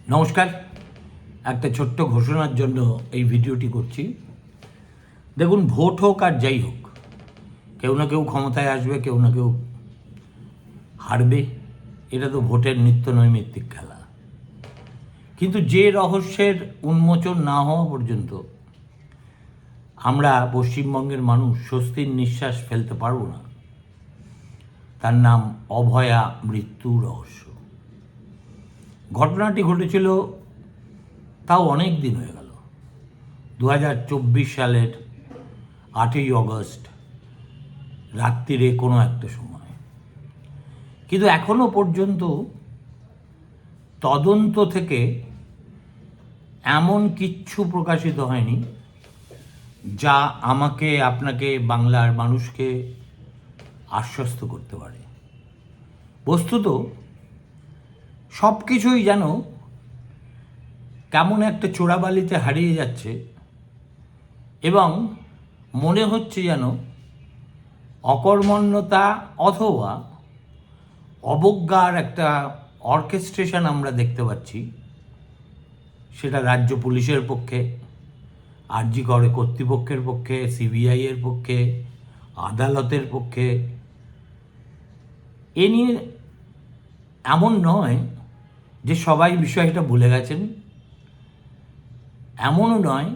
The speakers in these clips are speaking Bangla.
নমস্কার। একটা ছোট্ট ঘোষণার জন্য এই ভিডিওটি করছি। দেখুন, ভোট হোক আর যাই হোক, কেউ না কেউ ক্ষমতায় আসবে, কেউ না কেউ হারবে। এটা তো ভোটের নিত্য নৈমিত্তিক খেলা। কিন্তু যে রহস্যের উন্মোচন না হওয়া পর্যন্ত আমরা পশ্চিমবঙ্গের মানুষ স্বস্তির নিঃশ্বাস ফেলতে পারব না, তার নাম অভয়া মৃত্যু রহস্য। ঘটনাটি ঘটেছিল তাও অনেক দিন হয়ে গেল, 2024 সালের 8ই অগস্ট রাত্রিরে কোনো একটা সময়। কিন্তু এখনো পর্যন্ত তদন্ত থেকে এমন কিচ্ছু প্রকাশিত হয়নি যা আমাকে, আপনাকে, বাংলার মানুষকে আশ্বস্ত করতে পারে। বস্তুত সব কিছুই যেন কেমন একটা চোরাবালিতে হারিয়ে যাচ্ছে এবং মনে হচ্ছে যেন অকর্মণ্যতা অথবা অবজ্ঞার একটা অর্কেস্ট্রেশন আমরা দেখতে পাচ্ছি। সেটা রাজ্য পুলিশের পক্ষে, আরজি করে কর্তৃপক্ষের পক্ষে, সিবিআইয়ের পক্ষে, আদালতের পক্ষে। এ নিয়ে এমন নয় যে সবাই বিষয়টা ভুলে গেছেন, এমনও নয়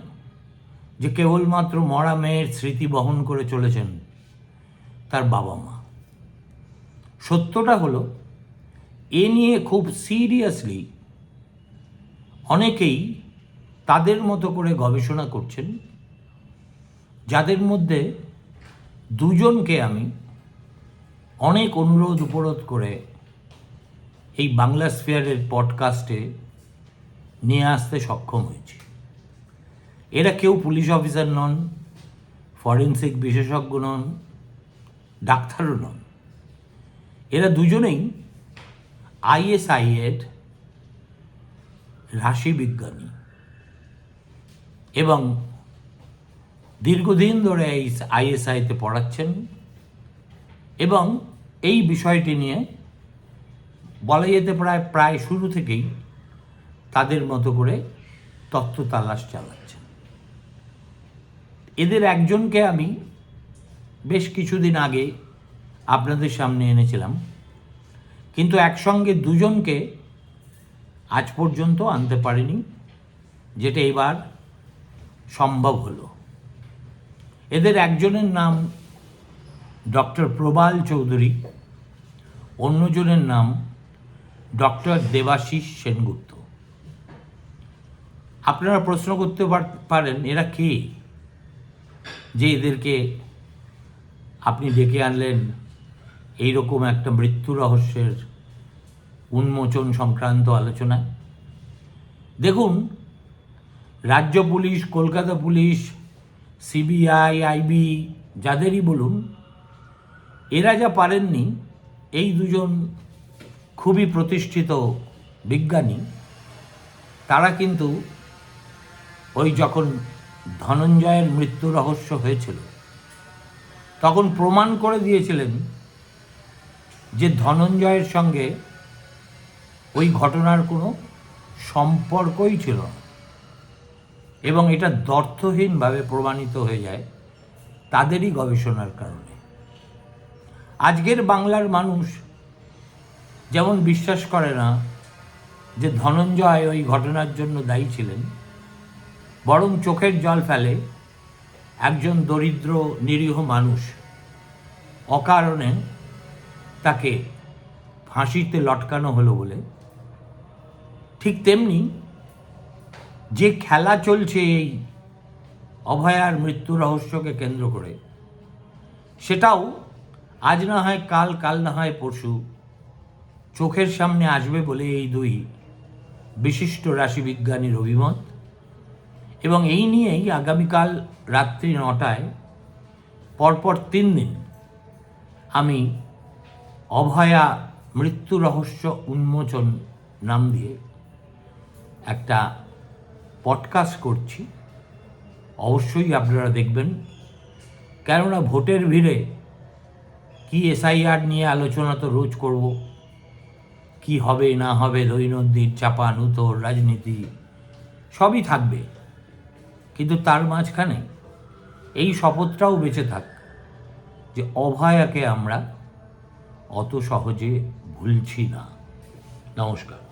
যে কেবলমাত্র মরা মেয়ের স্মৃতি বহন করে চলেছেন তার বাবা মা। সত্যটা হলো, এ নিয়ে খুব সিরিয়াসলি অনেকেই তাদের মতো করে গবেষণা করছেন, যাদের মধ্যে দুজনকে আমি অনেক অনুরোধ উপরোধ করে এই বাংলা স্ফিয়ারের পডকাস্টে নিয়ে আসতে সক্ষম হয়েছি। এরা কেউ পুলিশ অফিসার নন, ফরেন্সিক বিশেষজ্ঞ নন, ডাক্তারও নন। এরা দুজনেই আইএসআইয়ের রাশিবিজ্ঞানী এবং দীর্ঘদিন ধরে এই আইএসআইতে পড়াচ্ছেন এবং এই বিষয়টি নিয়ে বলা যেতে প্রায় শুরু থেকেই তাদের মতো করে তত্ত্ব তালাশ চালাচ্ছেন। এদের একজনকে আমি বেশ কিছুদিন আগে আপনাদের সামনে এনেছিলাম, কিন্তু একসঙ্গে দুজনকে আজ পর্যন্ত আনতে পারিনি, যেটা এবার সম্ভব হলো। এদের একজনের নাম ডক্টর প্রবাল চৌধুরী, অন্যজনের নাম ডক্টর দেবাশিস সেনগুপ্ত। আপনারা প্রশ্ন করতে পারেন এরা কে, যে এদেরকে আপনি ডেকে আনলেন এইরকম একটা মৃত্যু রহস্যের উন্মোচন সংক্রান্ত আলোচনায়। দেখুন, রাজ্য police, Kolkata police, CBI, IB, যাদেরই বলুন, এরা যা পারেননি, এই দুজন খুবই প্রতিষ্ঠিত বিজ্ঞানী, তারা কিন্তু ওই যখন ধনঞ্জয়ের মৃত্যু রহস্য হয়েছিল তখন প্রমাণ করে দিয়েছিলেন যে ধনঞ্জয়ের সঙ্গে ওই ঘটনার কোনো সম্পর্কই ছিল না, এবং এটা দ্ব্যর্থহীনভাবে প্রমাণিত হয়ে যায় তাদেরই গবেষণার কারণে। আজকের বাংলার মানুষ যেমন বিশ্বাস করে না যে ধনঞ্জয় ওই ঘটনার জন্য দায়ী ছিলেন, বরং চোখের জল ফেলে একজন দরিদ্র নিরীহ মানুষ অকারণে তাকে ফাঁসিতে লটকানো হলো বলে। ঠিক তেমনি যে খেলা চলছে এই অভয়ার মৃত্যু রহস্যকে কেন্দ্র করে, সেটাও আজ না হয় কাল, কাল না হয় পরশু চোখের সামনে আসবে বলে এই দুই বিশিষ্ট রাশিবিজ্ঞানীর অভিমত। এবং এই নিয়েই আগামীকাল রাত্রি 9টায় পরপর 3 দিন আমি অভয়া মৃত্যু রহস্য উন্মোচন নাম দিয়ে একটা পডকাস্ট করছি। অবশ্যই আপনারা দেখবেন, কেননা ভোটের ভিড়ে কি এসআইআর নিয়ে আলোচনা তো রোজ করব, কি হবে না হবে, দৈনন্দিন চাপানুতোর রাজনীতি সবই থাকবে, কিন্তু তার মাঝখানে এই শপথটাও বেঁচে থাক যে অভয়াকে আমরা অত সহজে ভুলছি না। নমস্কার।